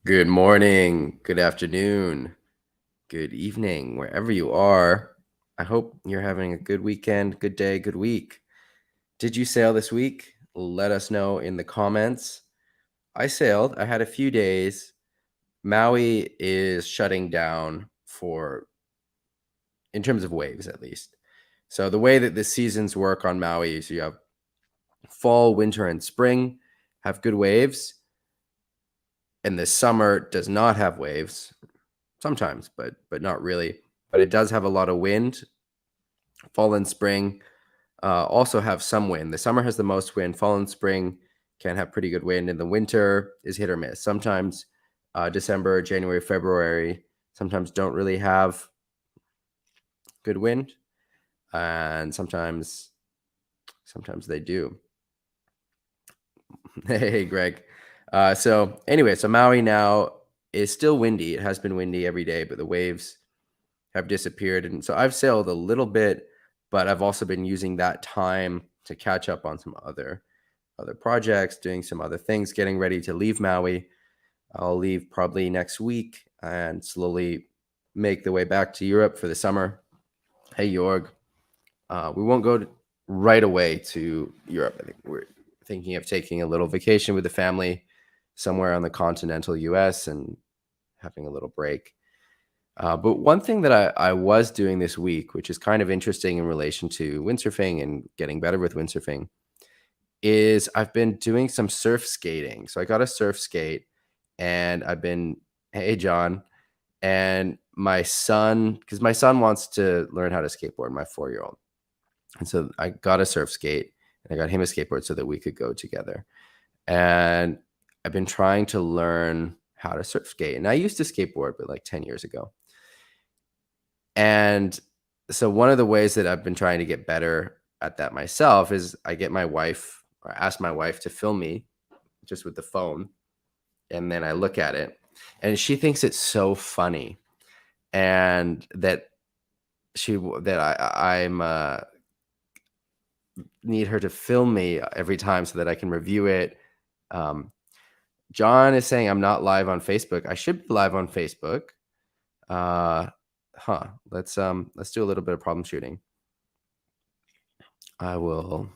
Good morning, good afternoon, good evening, wherever you are. I hope you're having a good weekend, good day, good week. Did you sail this week? Let us know in the comments. I sailed. I had a few days. Maui is shutting down in terms of waves at least. So the way that the seasons work on Maui is you have fall, winter, and spring have good waves, and the summer does not have waves. Sometimes, but not really. But it does have a lot of wind. Fall and spring also have some wind. The summer has the most wind. Fall and spring can have pretty good wind, and the winter is hit or miss. Sometimes December, January, February sometimes don't really have good wind, and sometimes they do. Hey, Greg. So anyway, so Maui now is still windy. It has been windy every day, but the waves have disappeared. And so I've sailed a little bit, but I've also been using that time to catch up on some other projects, doing some other things, getting ready to leave Maui. I'll leave probably next week and slowly make the way back to Europe for the summer. Hey, Jorg. We won't go right away to Europe. I think we're thinking of taking a little vacation with the family somewhere on the continental US and having a little break. But one thing that I was doing this week, which is kind of interesting in relation to windsurfing and getting better with windsurfing, is I've been doing some surf skating. So I got a surf skate and hey, John, and my son, because my son wants to learn how to skateboard, my 4-year-old. And so I got a surf skate and I got him a skateboard so that we could go together. And I've been trying to learn how to surf skate. And I used to skateboard, but like 10 years ago. And so one of the ways that I've been trying to get better at that myself is I ask my wife to film me just with the phone. And then I look at it and she thinks it's so funny. And that I'm need her to film me every time so that I can review it. John is saying I'm not live on Facebook. I should be live on Facebook. Let's do a little bit of problem shooting. I will.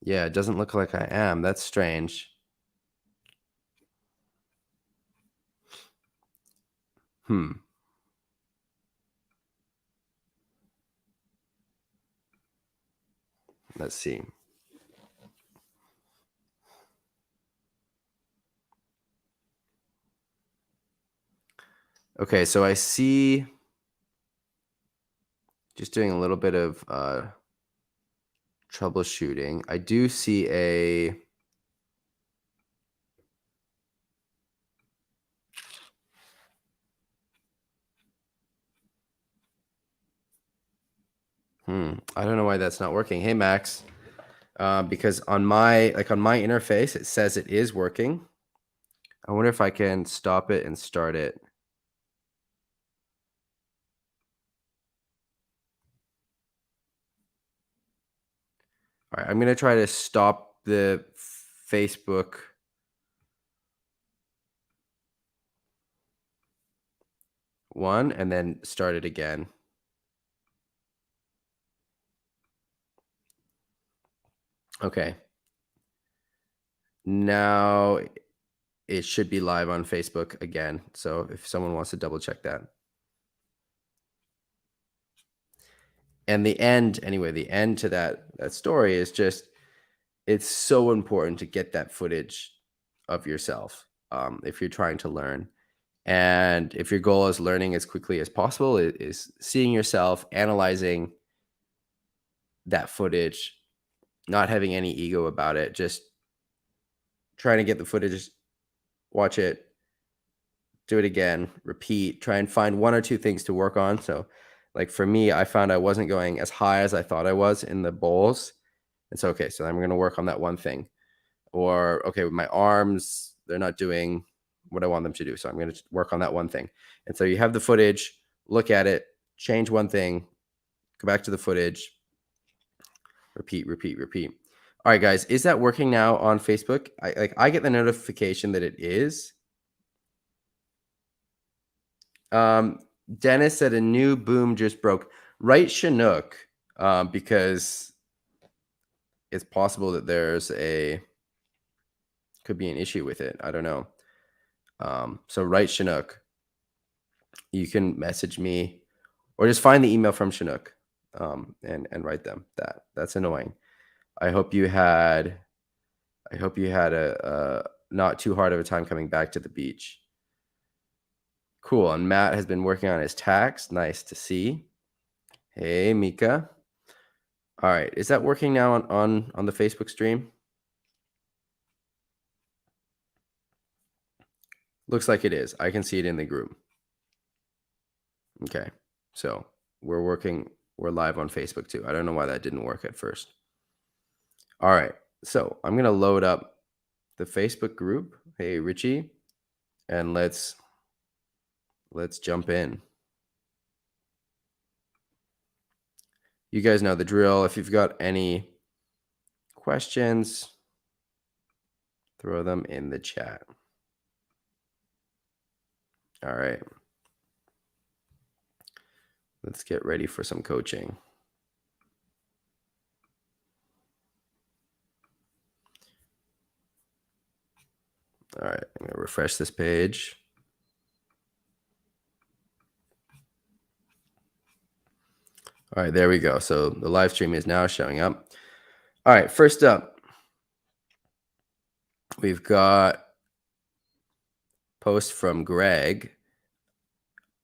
Yeah, it doesn't look like I am. That's strange. Let's see. Okay, so I see, just doing a little bit of troubleshooting. I do see a I don't know why that's not working. Hey, Max, because on my interface, it says it is working. I wonder if I can stop it and start it. All right, I'm going to try to stop the Facebook one and then start it again. Okay. Now it should be live on Facebook again. So if someone wants to double check that. And the end to that story is just, it's so important to get that footage of yourself if you're trying to learn. And if your goal is learning as quickly as possible, is seeing yourself, analyzing that footage, not having any ego about it, just trying to get the footage, watch it, do it again, repeat, try and find one or two things to work on. So like for me, I found I wasn't going as high as I thought I was in the bowls. And so, okay, so I'm going to work on that one thing. Or, okay, with my arms, they're not doing what I want them to do. So I'm going to work on that one thing. And so you have the footage, look at it, change one thing, go back to the footage, Repeat, repeat, repeat. All right, guys, is that working now on Facebook? I get the notification that it is. Um, Dennis said a new boom just broke. Right, Chinook, because it's possible that could be an issue with it. I don't know. So right, Chinook, you can message me or just find the email from Chinook, and write them. That's annoying. I hope you had a not too hard of a time coming back to the beach. Cool. And Matt has been working on his tax. Nice to see. Hey, Mika. All right. Is that working now on the Facebook stream? Looks like it is. I can see it in the group. Okay. So we're live on Facebook too. I don't know why that didn't work at first. All right. So I'm going to load up the Facebook group. Hey, Richie. And let's jump in. You guys know the drill. If you've got any questions, throw them in the chat. All right. Let's get ready for some coaching. All right. I'm going to refresh this page. All right. There we go. So the live stream is now showing up. All right. First up, we've got post from Greg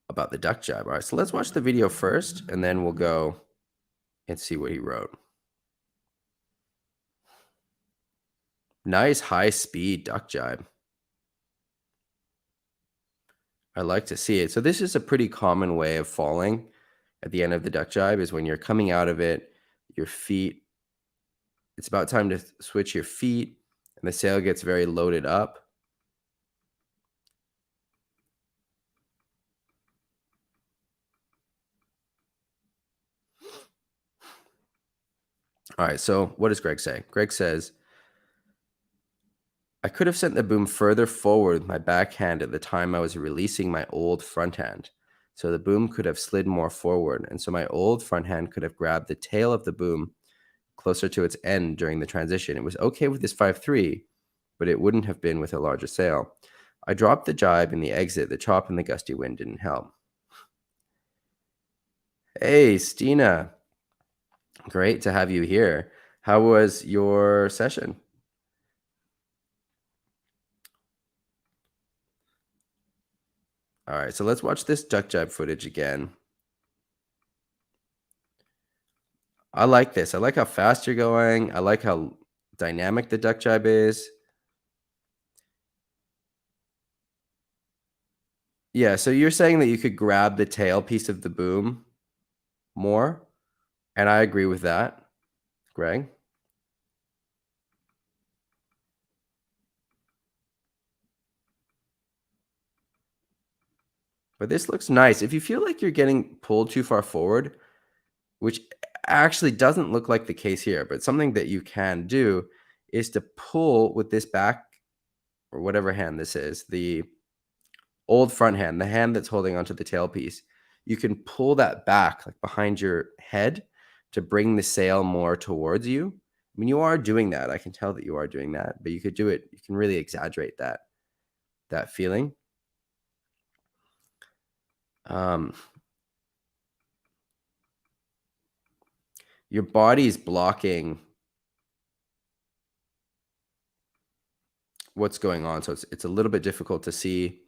about the duck jibe. All right. So let's watch the video first, and then we'll go and see what he wrote. Nice high speed duck jibe. I like to see it. So this is a pretty common way of falling at the end of the duck jibe, is when you're coming out of it, your feet, it's about time to switch your feet, and the sail gets very loaded up. All right, so what does Greg say? Greg says, I could have sent the boom further forward with my backhand at the time I was releasing my old front hand. So the boom could have slid more forward, and so my old front hand could have grabbed the tail of the boom closer to its end during the transition. It was okay with this 5-3, but it wouldn't have been with a larger sail. I dropped the jibe in the exit. The chop and the gusty wind didn't help. Hey, Stina. Great to have you here. How was your session? All right, so let's watch this duck jibe footage again. I like this. I like how fast you're going. I like how dynamic the duck jibe is. Yeah, so you're saying that you could grab the tail piece of the boom more, and I agree with that, Greg. But this looks nice. If you feel like you're getting pulled too far forward, which actually doesn't look like the case here, but something that you can do is to pull with this back, or whatever hand this is, the old front hand, the hand that's holding onto the tailpiece. You can pull that back, like behind your head, to bring the sail more towards you. I mean, you are doing that. I can tell that you are doing that, but you could do it. You can really exaggerate that feeling. Your body's blocking what's going on, so it's a little bit difficult to see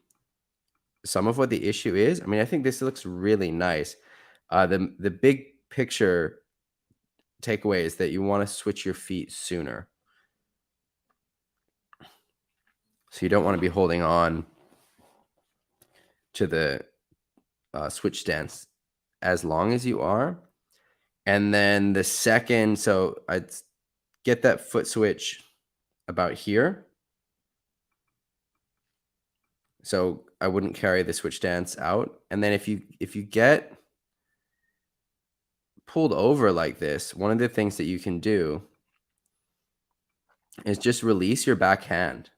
some of what the issue is. I mean, I think this looks really nice. The big picture takeaway is that you want to switch your feet sooner. So you don't want to be holding on to the switch stance as long as you are. And then the second, so I'd get that foot switch about here. So I wouldn't carry the switch stance out. And then if you get pulled over like this, one of the things that you can do is just release your backhand.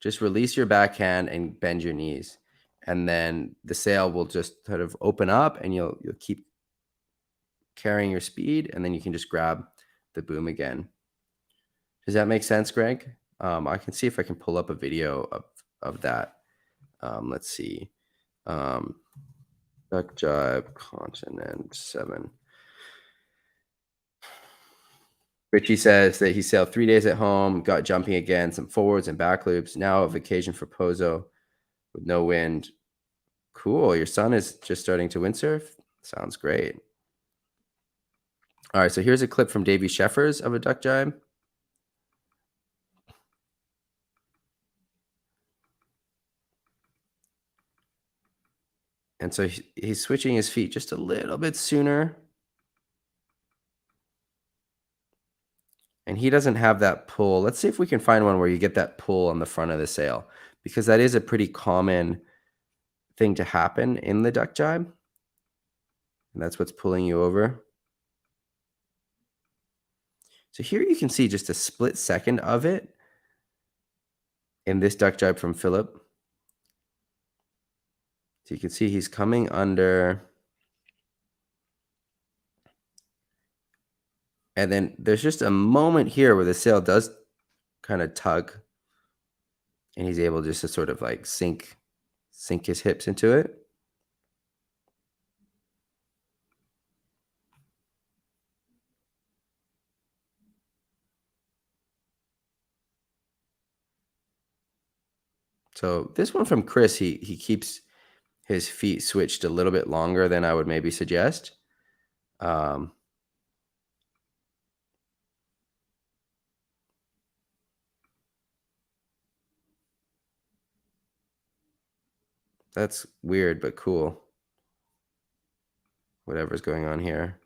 Just release your backhand and bend your knees. And then the sail will just sort of open up and you'll keep carrying your speed, and then you can just grab the boom again. Does that make sense, Greg? I can see if I can pull up a video of that. Let's see. Duck jibe, continent 7. Richie says that he sailed 3 days at home, got jumping again, some forwards and back loops. Now a vacation for Pozo with no wind. Cool. Your son is just starting to windsurf? Sounds great. All right, so here's a clip from Davey Sheffers of a duck jibe. And so he's switching his feet just a little bit sooner. And he doesn't have that pull. Let's see if we can find one where you get that pull on the front of the sail, because that is a pretty common thing to happen in the duck jibe. And that's what's pulling you over. So here you can see just a split second of it in this duck jibe from Philip. So you can see he's coming under. And then there's just a moment here where the sail does kind of tug. And he's able just to sort of like sink his hips into it. So this one from Chris, he keeps his feet switched a little bit longer than I would maybe suggest. That's weird, but cool. Whatever's going on here.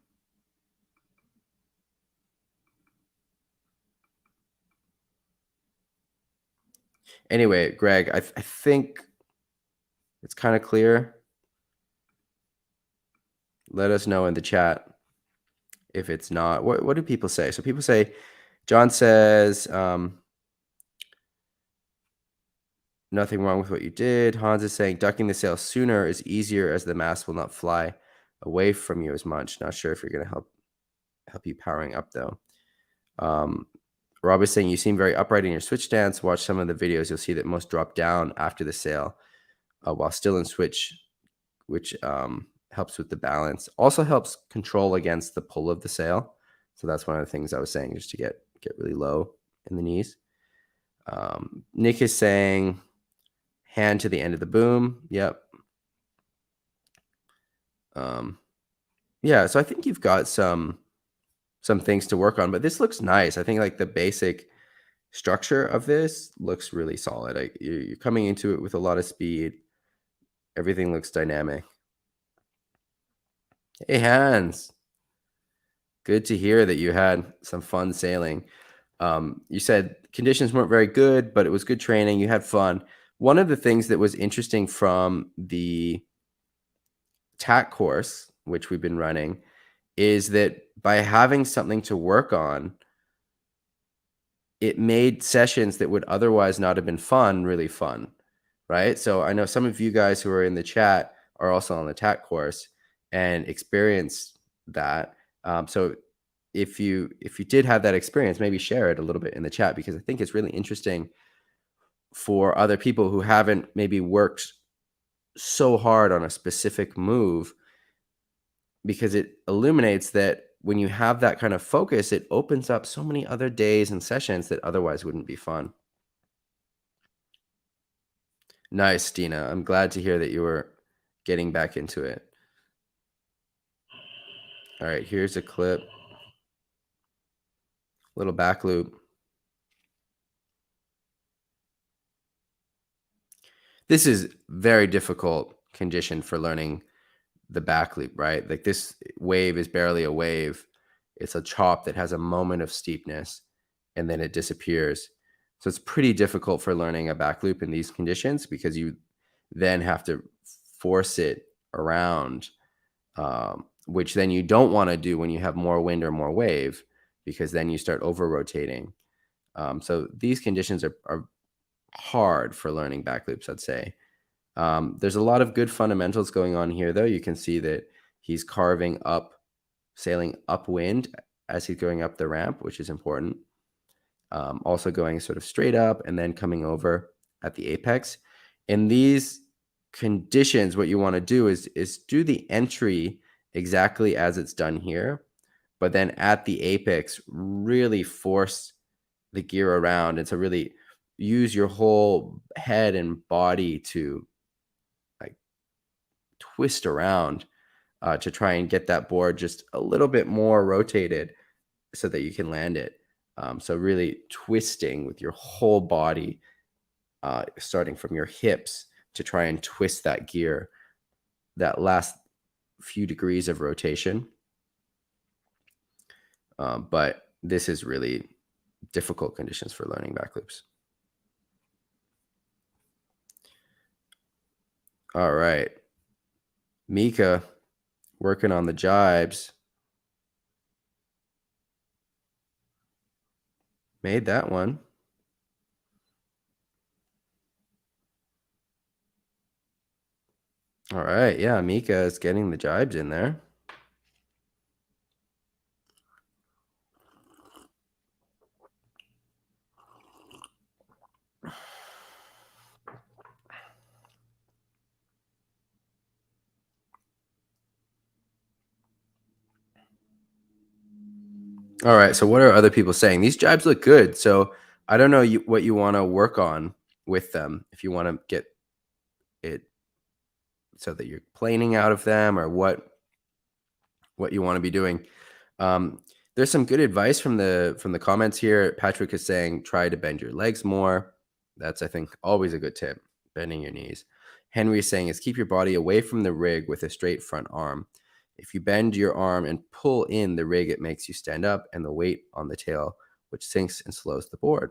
Anyway, Greg, I think it's kind of clear. Let us know in the chat if it's not. What do people say? So people say, John says, nothing wrong with what you did. Hans is saying ducking the sail sooner is easier as the mast will not fly away from you as much. Not sure if you're going to help you powering up though. Rob is saying you seem very upright in your switch stance. Watch some of the videos. You'll see that most drop down after the sail while still in switch, which helps with the balance. Also helps control against the pull of the sail. So that's one of the things I was saying, just to get really low in the knees. Nick is saying hand to the end of the boom. Yep. Yeah, so I think you've got some things to work on, but this looks nice. I think like the basic structure of this looks really solid. Like you're coming into it with a lot of speed. Everything looks dynamic. Hey, Hans. Good to hear that you had some fun sailing. You said conditions weren't very good, but it was good training. You had fun. One of the things that was interesting from the TAC course, which we've been running, is that by having something to work on, it made sessions that would otherwise not have been fun really fun, right? So I know some of you guys who are in the chat are also on the TAC course and experienced that. So if you did have that experience, maybe share it a little bit in the chat, because I think it's really interesting for other people who haven't maybe worked so hard on a specific move, because it illuminates that when you have that kind of focus, it opens up so many other days and sessions that otherwise wouldn't be fun. Nice, Dina. I'm glad to hear that you were getting back into it. All right, here's a clip. Little back loop. This is very difficult condition for learning the back loop, right? Like this wave is barely a wave. It's a chop that has a moment of steepness and then it disappears. So it's pretty difficult for learning a back loop in these conditions, because you then have to force it around which then you don't want to do when you have more wind or more wave, because then you start over rotating. So these conditions are hard for learning back loops, I'd say. There's a lot of good fundamentals going on here, though. You can see that he's carving up, sailing upwind as he's going up the ramp, which is important. Also going sort of straight up and then coming over at the apex. In these conditions, what you want to do is do the entry exactly as it's done here, but then at the apex, really force the gear around and to really use your whole head and body to like twist around to try and get that board just a little bit more rotated so that you can land it. So really twisting with your whole body, starting from your hips to try and twist that gear, that last few degrees of rotation. But this is really difficult conditions for learning back loops. All right. Mika working on the jibes. Made that one. All right. Yeah, Mika is getting the jibes in there. All right. So what are other people saying? These jibes look good. So I don't know what you want to work on with them. If you want to get it so that you're planing out of them, or what you want to be doing. There's some good advice from the comments here. Patrick is saying try to bend your legs more. That's, I think, always a good tip, bending your knees. Henry is saying is keep your body away from the rig with a straight front arm. If you bend your arm and pull in the rig, it makes you stand up, and the weight on the tail, which sinks and slows the board.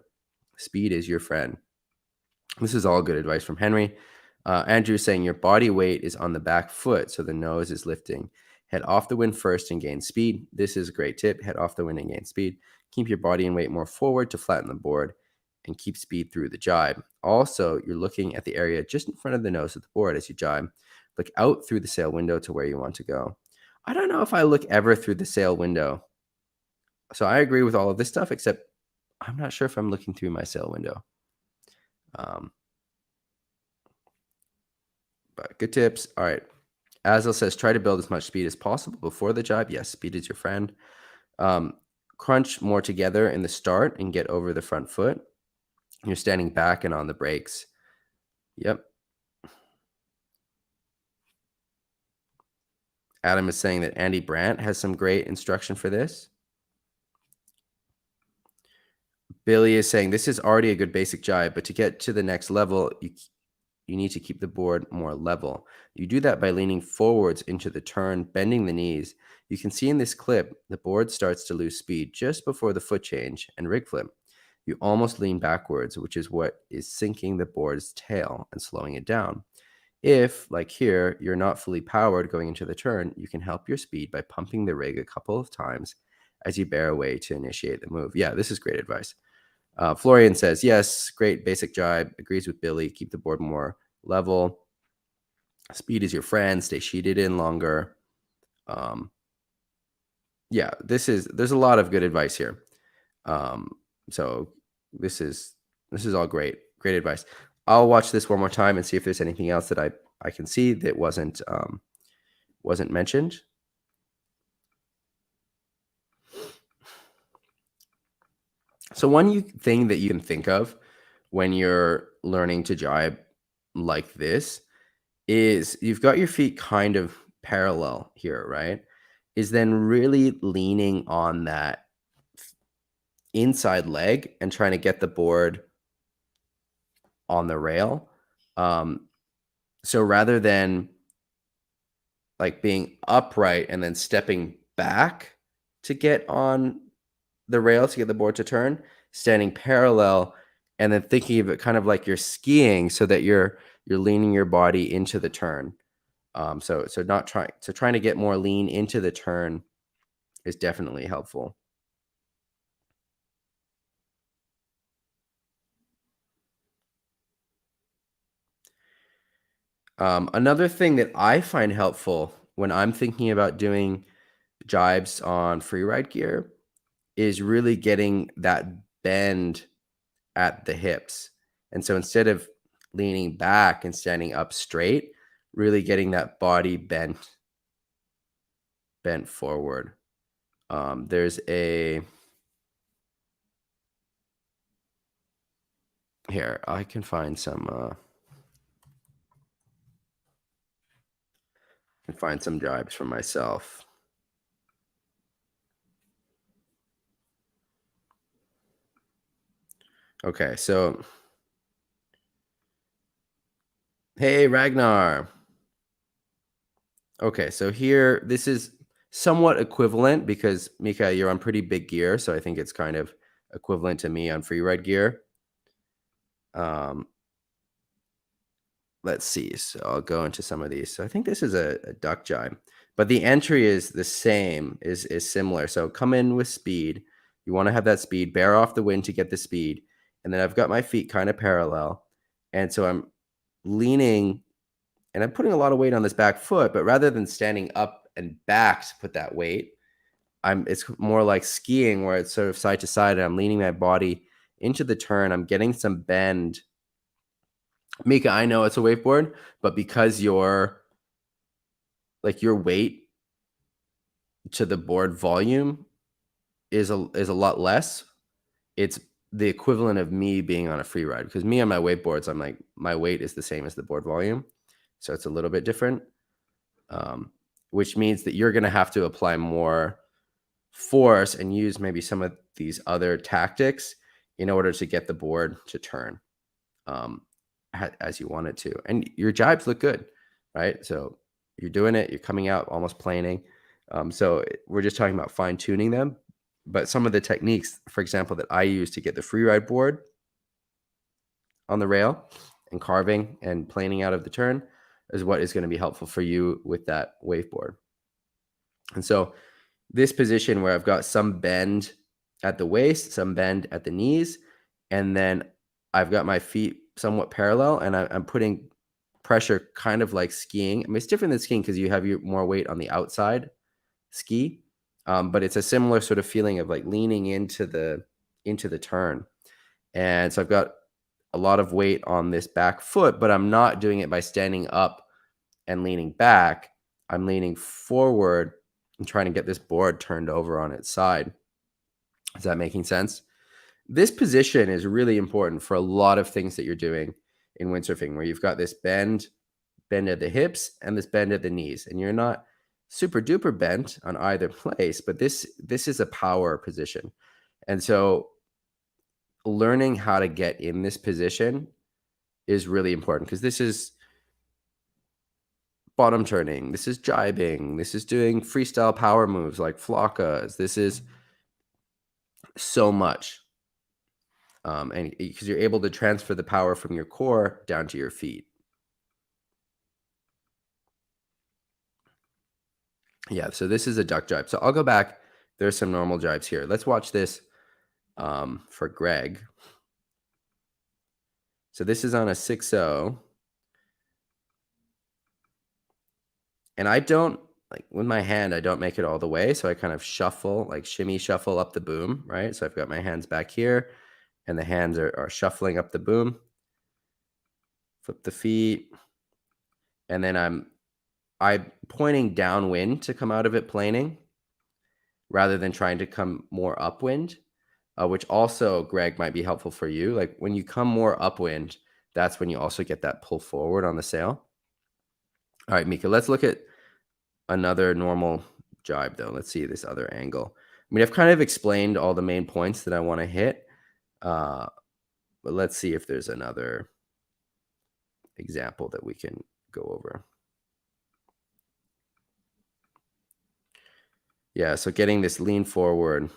Speed is your friend. This is all good advice from Henry. Andrew is saying your body weight is on the back foot, so the nose is lifting. Head off the wind first and gain speed. This is a great tip. Head off the wind and gain speed. Keep your body and weight more forward to flatten the board and keep speed through the jibe. Also, you're looking at the area just in front of the nose of the board as you jibe. Look out through the sail window to where you want to go. I don't know if I look ever through the sail window. So I agree with all of this stuff, except I'm not sure if I'm looking through my sail window. But good tips. All right. Azel says, try to build as much speed as possible before the jibe. Yes, speed is your friend. Crunch more together in the start and get over the front foot. You're standing back and on the brakes. Yep. Adam is saying that Andy Brandt has some great instruction for this. Billy is saying this is already a good basic jibe, but to get to the next level, you need to keep the board more level. You do that by leaning forwards into the turn, bending the knees. You can see in this clip, the board starts to lose speed just before the foot change and rig flip. You almost lean backwards, which is what is sinking the board's tail and slowing it down. If, like here, you're not fully powered going into the turn, you can help your speed by pumping the rig a couple of times as you bear away to initiate the move. Yeah, this is great advice. Florian says, yes, great basic jibe. Agrees with Billy. Keep the board more level. Speed is your friend. Stay sheeted in longer. Yeah, there's a lot of good advice here. So this is all great advice. I'll watch this one more time and see if there's anything else that I can see that wasn't mentioned. So one thing that you can think of when you're learning to jibe like this is you've got your feet kind of parallel here, right? Is then really leaning on that inside leg and trying to get the board on the rail. So rather than like being upright and then stepping back to get on the rail to get the board to turn, standing parallel and then thinking of it kind of like you're skiing so that you're leaning your body into the turn. So not trying to get more lean into the turn is definitely helpful. Another thing that I find helpful when I'm thinking about doing jibes on freeride gear is really getting that bend at the hips. And so instead of leaning back and standing up straight, really getting that body bent forward. There's a here, I can find some jibes for myself. Okay, so hey Ragnar. Okay, so here this is somewhat equivalent because Mika, you're on pretty big gear, so I think it's kind of equivalent to me on freeride gear. Um, let's see. So I'll go into some of these. So I think this is a duck jibe, but the entry is the same, is similar. So come in with speed. You want to have that speed, bear off the wind to get the speed, and then I've got my feet kind of parallel, and so I'm leaning and I'm putting a lot of weight on this back foot, but rather than standing up and back to put that weight, it's more like skiing where it's sort of side to side and I'm leaning my body into the turn. I'm getting some bend. Mika, I know it's a wakeboard, but because your weight to the board volume is a lot less, it's the equivalent of me being on a free ride because me on my wakeboards, I'm like my weight is the same as the board volume. So it's a little bit different. Which means that you're going to have to apply more force and use maybe some of these other tactics in order to get the board to turn um, as you want it to. And your jibes look good, right? So you're doing it, you're coming out almost planing. We're just talking about fine tuning them. But some of the techniques, for example, that I use to get the freeride board on the rail and carving and planing out of the turn is what is going to be helpful for you with that waveboard. And so this position where I've got some bend at the waist, some bend at the knees, and then I've got my feet somewhat parallel and I'm putting pressure kind of like skiing. I mean, it's different than skiing because you have your more weight on the outside ski, but it's a similar sort of feeling of like leaning into the turn. And so I've got a lot of weight on this back foot, but I'm not doing it by standing up and leaning back. I'm leaning forward and trying to get this board turned over on its side. Is that making sense? This position is really important for a lot of things that you're doing in windsurfing, where you've got this bend at the hips and this bend at the knees, and you're not super duper bent on either place, but this is a power position. And so learning how to get in this position is really important because this is bottom turning, this is jibing, this is doing freestyle power moves like flockas. This is so much. And because you're able to transfer the power from your core down to your feet. Yeah, so this is a duck jibe. So I'll go back. There's some normal jibes here. Let's watch this for Greg. So this is on a 6-0. And I don't, like with my hand, I don't make it all the way. So I kind of shuffle, like shimmy shuffle up the boom, right? So I've got my hands back here and the hands are shuffling up the boom. Flip the feet. And then I'm pointing downwind to come out of it planing rather than trying to come more upwind, which also, Greg, might be helpful for you. Like when you come more upwind, that's when you also get that pull forward on the sail. All right, Mika, let's look at another normal jibe though. Let's see this other angle. I mean, I've kind of explained all the main points that I want to hit, but let's see if there's another example that we can go over. Yeah, so getting this lean forward.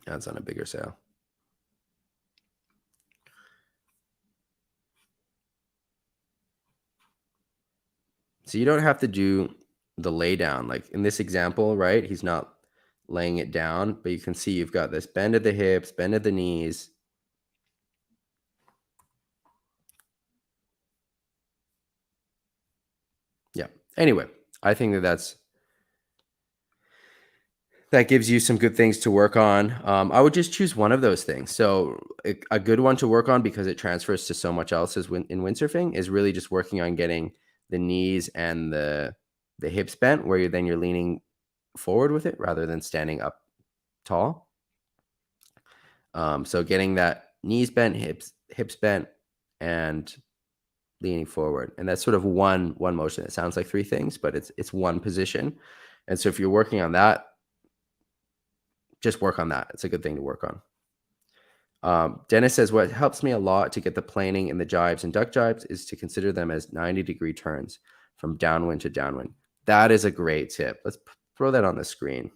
That's on a bigger sail. So you don't have to do the lay down. Like in this example, right? He's not laying it down, but you can see you've got this bend at the hips, bend at the knees. Yeah. Anyway, I think that gives you some good things to work on. I would just choose one of those things. So a good one to work on because it transfers to so much else in windsurfing is really just working on getting the knees and the hips bent, where you're leaning forward with it rather than standing up tall. So getting that knees bent, hips bent, and leaning forward, and that's sort of one motion. It sounds like three things, but it's one position. And so if you're working on that, just work on that. It's a good thing to work on. Dennis says, what helps me a lot to get the planing and the jibes and duck jibes is to consider them as 90-degree turns from downwind to downwind. That is a great tip. Let's throw that on the screen.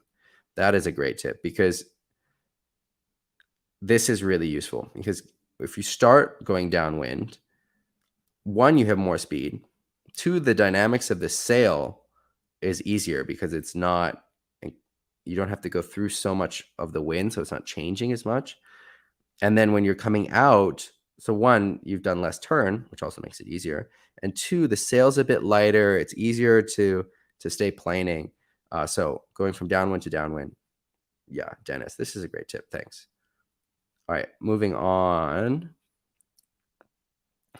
That is a great tip because this is really useful, because if you start going downwind, one, you have more speed. Two, the dynamics of the sail is easier because it's not, you don't have to go through so much of the wind, so it's not changing as much. And then when you're coming out, so one, you've done less turn, which also makes it easier. And two, the sail's a bit lighter. It's easier to stay planing. So going from downwind to downwind. Yeah, Dennis, this is a great tip. Thanks. All right, moving on.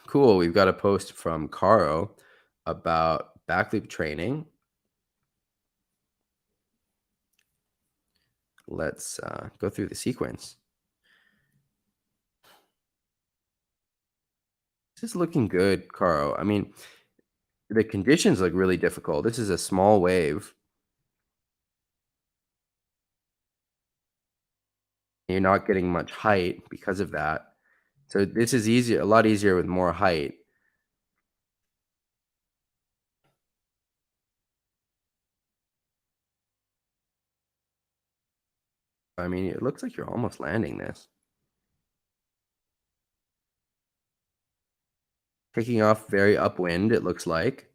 Cool. We've got a post from Caro about backloop training. Let's go through the sequence. This is looking good, Caro. I mean, the conditions look really difficult. This is a small wave. You're not getting much height because of that. So this is easier, a lot easier with more height. I mean, it looks like you're almost landing this. Taking off very upwind, it looks like,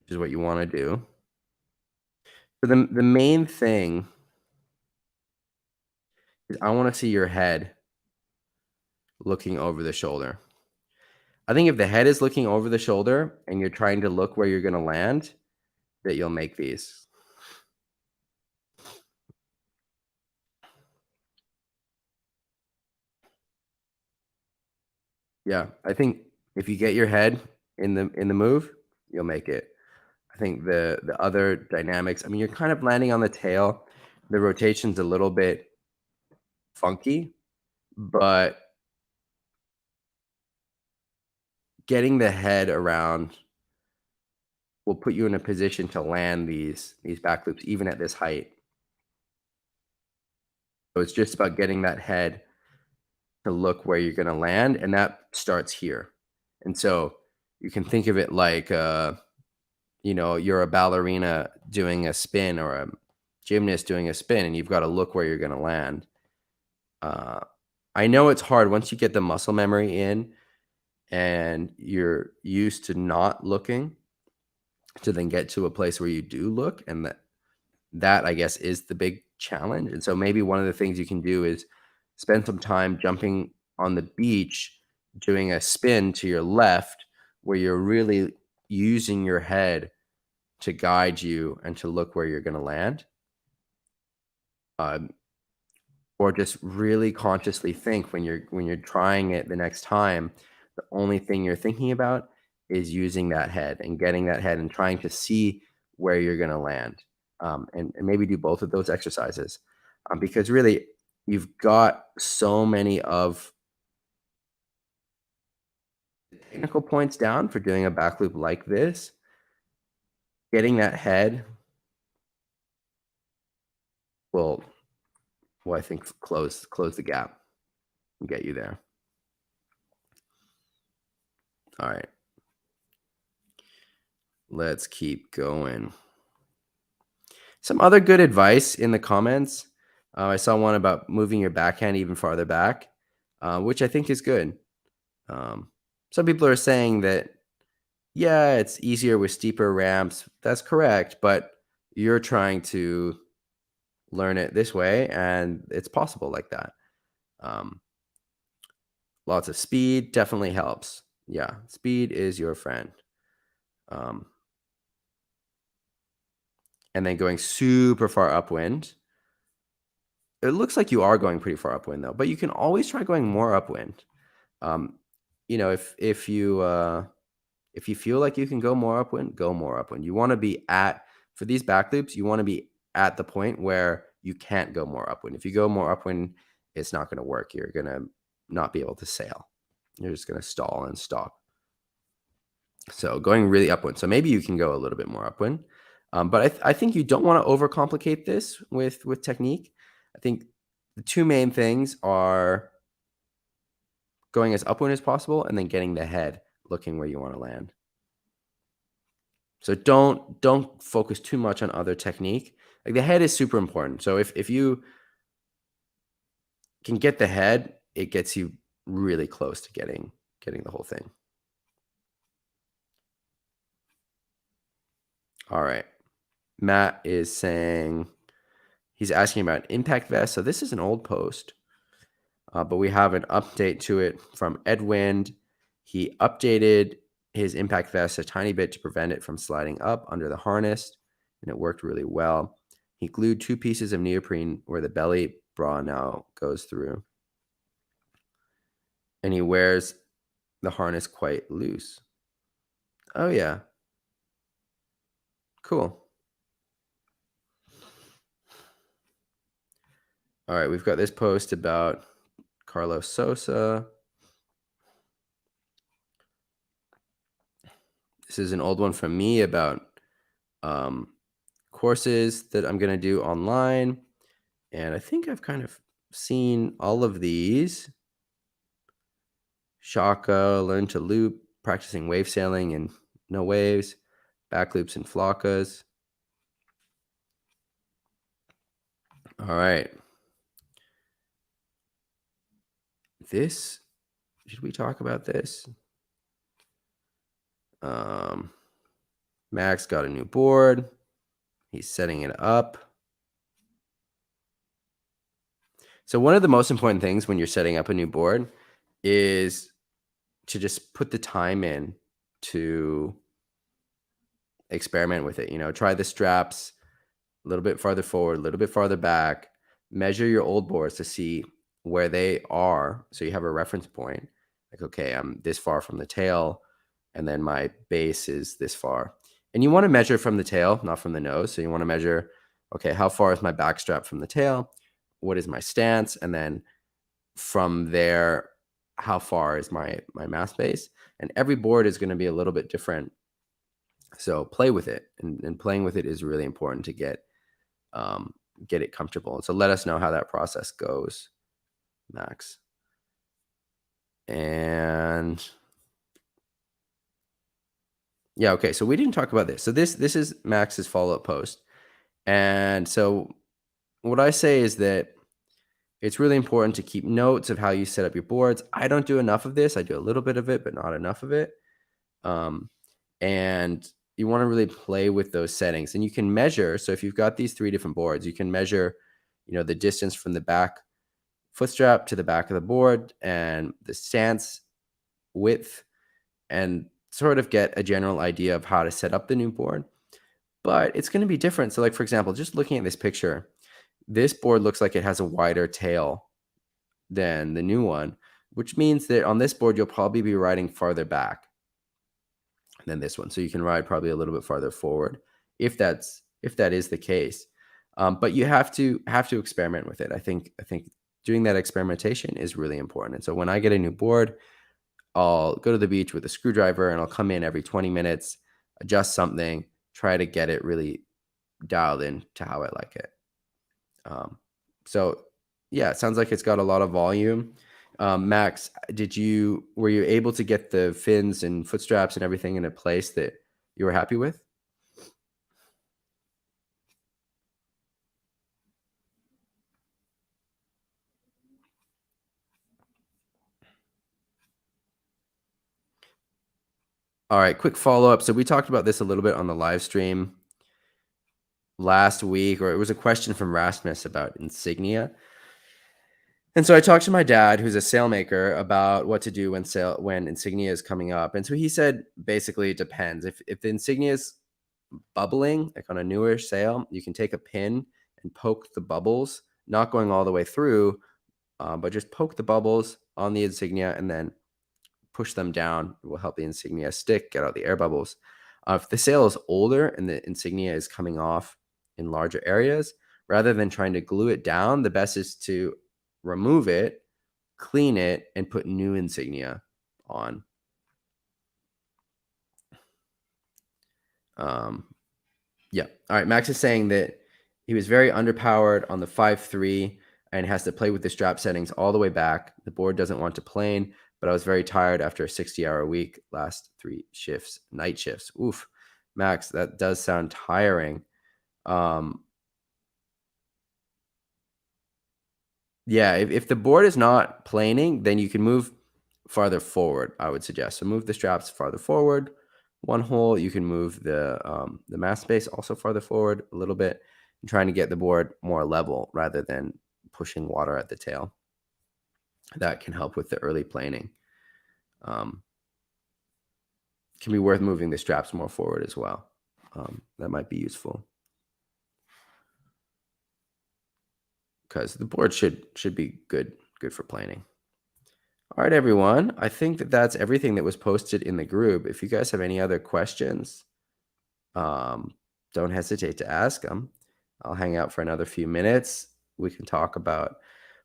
which is what you want to do. So the main thing is I want to see your head looking over the shoulder. I think if the head is looking over the shoulder and you're trying to look where you're going to land, that you'll make these. Yeah, I think if you get your head in the move, you'll make it. I think the other dynamics, I mean, you're kind of landing on the tail. The rotation's a little bit funky, but getting the head around will put you in a position to land these back loops even at this height. So it's just about getting that head to look where you're going to land, and that starts here. And so you can think of it like you're a ballerina doing a spin, or a gymnast doing a spin, and you've got to look where you're going to land. I know it's hard once you get the muscle memory in and you're used to not looking, to then get to a place where you do look, and that I guess is the big challenge. And so maybe one of the things you can do is spend some time jumping on the beach, doing a spin to your left, where you're really using your head to guide you and to look where you're going to land. Um, or just really consciously think when you're trying it the next time, the only thing you're thinking about is using that head and getting that head and trying to see where you're going to land. And maybe do both of those exercises, because really you've got so many of the technical points down for doing a back loop like this. Getting that head will I think close the gap and get you there. All right, let's keep going. Some other good advice in the comments. I saw one about moving your backhand even farther back, which I think is good. Some people are saying that Yeah, it's easier with steeper ramps. That's correct, but you're trying to learn it this way, and it's possible like that. Um, Lots of speed definitely helps. Yeah, speed is your friend. Um, and then going super far upwind. It looks like you are going pretty far upwind though, but you can always try going more upwind. Um, if you feel like you can go more upwind, go more upwind. You want to be at for these back loops. You want to be at the point where you can't go more upwind. If you go more upwind, it's not going to work. You're going to not be able to sail. You're just going to stall and stop. So going really upwind. So maybe you can go a little bit more upwind. But I think you don't want to overcomplicate this with technique. I think the two main things are going as upwind as possible and then getting the head looking where you want to land. So don't focus too much on other technique. Like the head is super important. So if you can get the head, it gets you really close to getting the whole thing. All right. Matt is saying he's asking about impact vest. So this is an old post, but we have an update to it from Edwind. He updated his impact vest a tiny bit to prevent it from sliding up under the harness, and it worked really well. He glued 2 pieces of neoprene where the belly bra now goes through, and he wears the harness quite loose. Oh yeah, cool. All right, we've got this post about Carlos Sosa. This is an old one from me about um, courses that I'm going to do online. And I think I've kind of seen all of these. Shaka, learn to loop, practicing wave sailing and no waves, back loops and flockas. All right. This, should we talk about this? Um, Max got a new board. He's setting it up. So one of the most important things when you're setting up a new board is to just put the time in to experiment with it. Try the straps a little bit farther forward, a little bit farther back. Measure your old boards to see where they are. So you have a reference point. Like, okay, I'm this far from the tail, and then my base is this far. And you want to measure from the tail, not from the nose. So you want to measure, okay, how far is my back strap from the tail? What is my stance? And then from there, how far is my mast base? And every board is going to be a little bit different. So play with it, and playing with it is really important to um, get it comfortable. So let us know how that process goes, Max. And yeah, okay. So we didn't talk about this. So this is Max's follow-up post. And so what I say is that it's really important to keep notes of how you set up your boards. I don't do enough of this. I do a little bit of it, but not enough of it. And you want to really play with those settings, and you can measure. So if you've got these 3 different boards, you can measure, the distance from the back foot strap to the back of the board and the stance width, and sort of get a general idea of how to set up the new board. But it's going to be different. So like, for example, just looking at this picture, this board looks like it has a wider tail than the new one, which means that on this board, you'll probably be riding farther back than this one. So you can ride probably a little bit farther forward if that is the case. But you have to experiment with it. I think doing that experimentation is really important. And so when I get a new board, I'll go to the beach with a screwdriver and I'll come in every 20 minutes, adjust something, try to get it really dialed in to how I like it. So yeah, it sounds like it's got a lot of volume. Max, were you able to get the fins and foot straps and everything in a place that you were happy with? All right, quick follow-up. So we talked about this a little bit on the live stream last week, or it was a question from Rasmus about insignia. And so I talked to my dad, who's a sailmaker, about what to do when insignia is coming up. And so he said basically it depends. If the insignia is bubbling, like on a newer sail, you can take a pin and poke the bubbles, not going all the way through, but just poke the bubbles on the insignia and then push them down. It will help the insignia stick, get out the air bubbles. If the sail is older and the insignia is coming off in larger areas, rather than trying to glue it down, the best is to remove it, clean it, and put new insignia on. Yeah. All right. Max is saying that he was very underpowered on the 5-3 and has to play with the strap settings all the way back. The board doesn't want to plane, but I was very tired after a 60-hour week, last 3 shifts, night shifts. Oof. Max, that does sound tiring. Yeah, if the board is not planing, then you can move farther forward, I would suggest. So move the straps farther forward. One hole, you can move the mast space also farther forward a little bit, and trying to get the board more level rather than pushing water at the tail. That can help with the early planing. Can be worth moving the straps more forward as well. That might be useful. Because the board should be good for planing. All right, everyone. I think that's everything that was posted in the group. If you guys have any other questions, don't hesitate to ask them. I'll hang out for another few minutes. We can talk about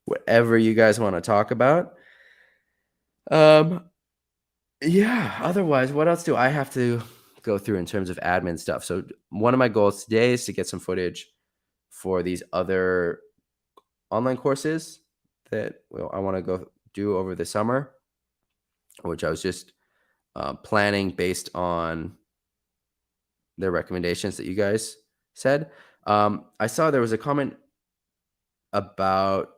whatever you guys want to talk about. Yeah, otherwise, what else do I have to go through in terms of admin stuff? So one of my goals today is to get some footage for these other online courses that I want to go do over the summer, which I was just planning based on the recommendations that you guys said. I saw there was a comment about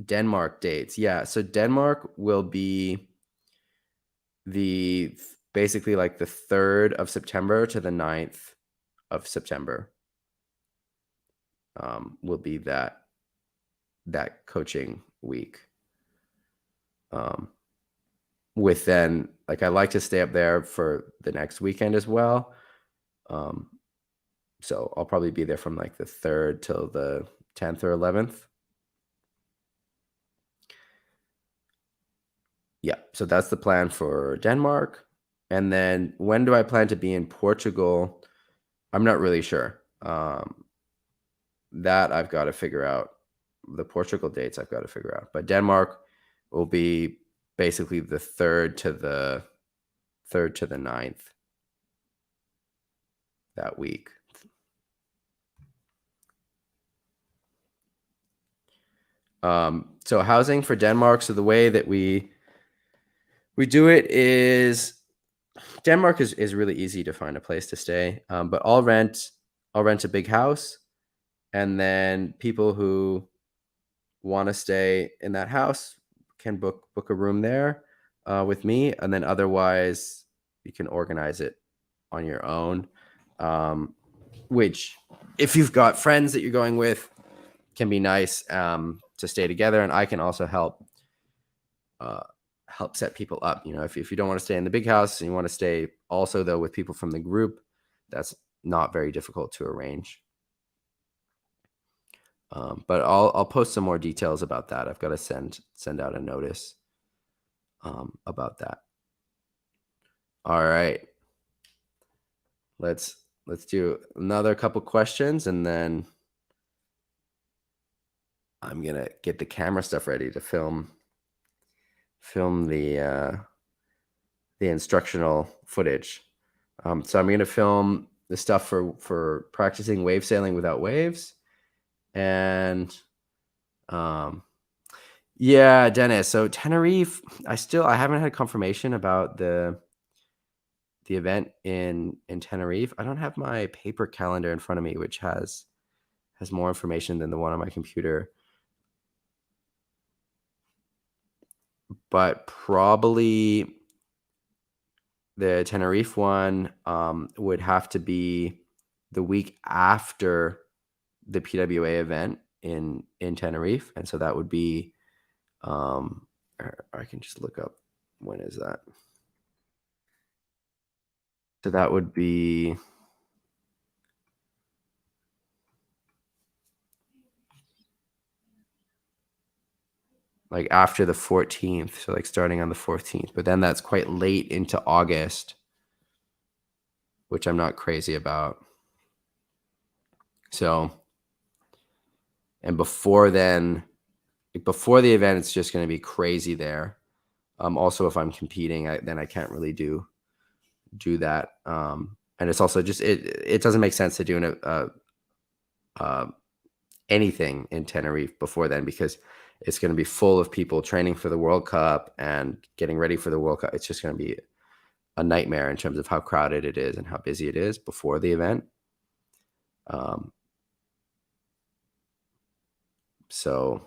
Denmark dates. Yeah, so Denmark will be basically like the 3rd of September to the 9th of September. Will be that coaching week. With then, like, I like to stay up there for the next weekend as well. So I'll probably be there from like the 3rd till the 10th or 11th. Yeah, so that's the plan for Denmark. And then when do I plan to be in Portugal? I'm not really sure. That I've got to figure out. The Portugal dates I've got to figure out. But Denmark will be basically the 3rd to the 9th that week. So housing for Denmark. So the way that we do it is Denmark is really easy to find a place to stay. But I'll rent a big house, and then people who want to stay in that house can book a room there with me, and then otherwise you can organize it on your own. Which, if you've got friends that you're going with, can be nice to stay together, and I can also help set people up. You know, if you don't want to stay in the big house and you want to stay also though with people from the group, that's not very difficult to arrange. But I'll post some more details about that. I've got to send out a notice about that. All right, let's do another couple questions, and then I'm gonna get the camera stuff ready to film the instructional footage. So I'm gonna film the stuff for practicing wave sailing without waves, and yeah, Dennis. So Tenerife, I haven't had confirmation about the event in Tenerife. I don't have my paper calendar in front of me, which has more information than the one on my computer. But probably The Tenerife one would have to be the week after the PWA event in Tenerife, and so that would be or I can just look up when is that. So that would be like after the 14th, so like starting on the 14th. But then that's quite late into August, which I'm not crazy about. So, and before then, like before the event, it's just going to be crazy there. Also, if I'm competing, then I can't really do that. And it's also just it doesn't make sense to do anything in Tenerife before then because it's going to be full of people training for the World Cup and getting ready for the World Cup. It's just going to be a nightmare in terms of how crowded it is and how busy it is before the event. So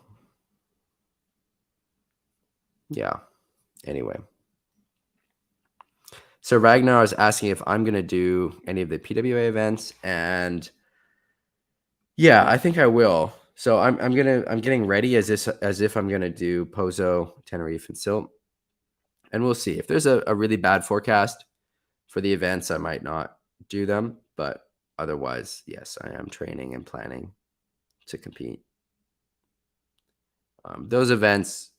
yeah. Anyway, so Ragnar is asking if I'm going to do any of the PWA events, and yeah, I think I will. So I'm getting ready as if I'm gonna do Pozo, Tenerife, and Silt, and we'll see if there's a really bad forecast for the events. I might not do them, but otherwise, yes, I am training and planning to compete. Those events,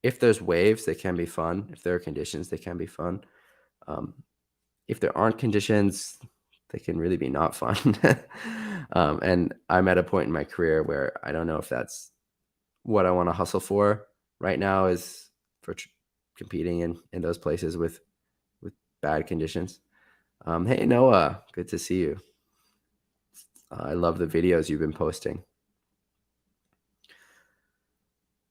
if there's waves, they can be fun. If there are conditions, they can be fun. Um, if there aren't conditions, they can really be not fun. And I'm at a point in my career where I don't know if that's what I want to hustle for right now is for competing in those places with bad conditions. Hey Noah, good to see you. I love the videos you've been posting.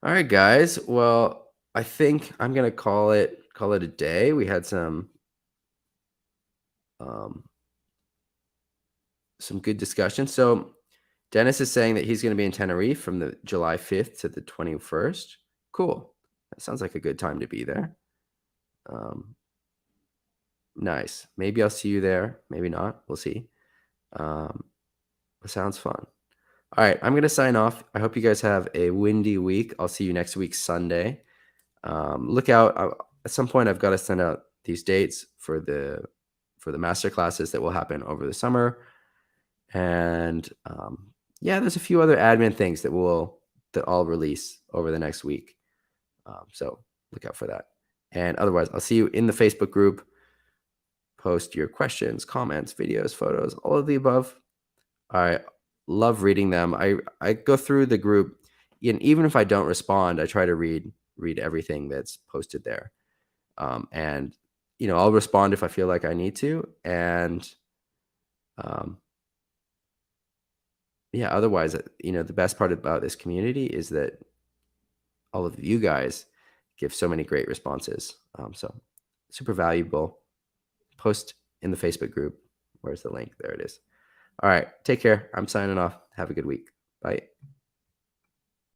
All right, guys. Well, I think I'm gonna call it a day. We had um, some good discussion. So Dennis is saying that he's going to be in Tenerife from the July 5th to the 21st. Cool. That sounds like a good time to be there. Nice. Maybe I'll see you there. Maybe not. We'll see. Um, it sounds fun. All right. I'm going to sign off. I hope you guys have a windy week. I'll see you next week, Sunday. Look out. At some point, I've got to send out these dates for the master classes that will happen over the summer. And yeah, there's a few other admin things that I'll release over the next week. So look out for that. And otherwise, I'll see you in the Facebook group. Post your questions, comments, videos, photos, all of the above. I love reading them. I go through the group, and even if I don't respond, I try to read everything that's posted there. And I'll respond if I feel like I need to. And yeah, otherwise, the best part about this community is that all of you guys give so many great responses. So super valuable. Post in the Facebook group. Where's the link? There it is. All right. Take care. I'm signing off. Have a good week. Bye.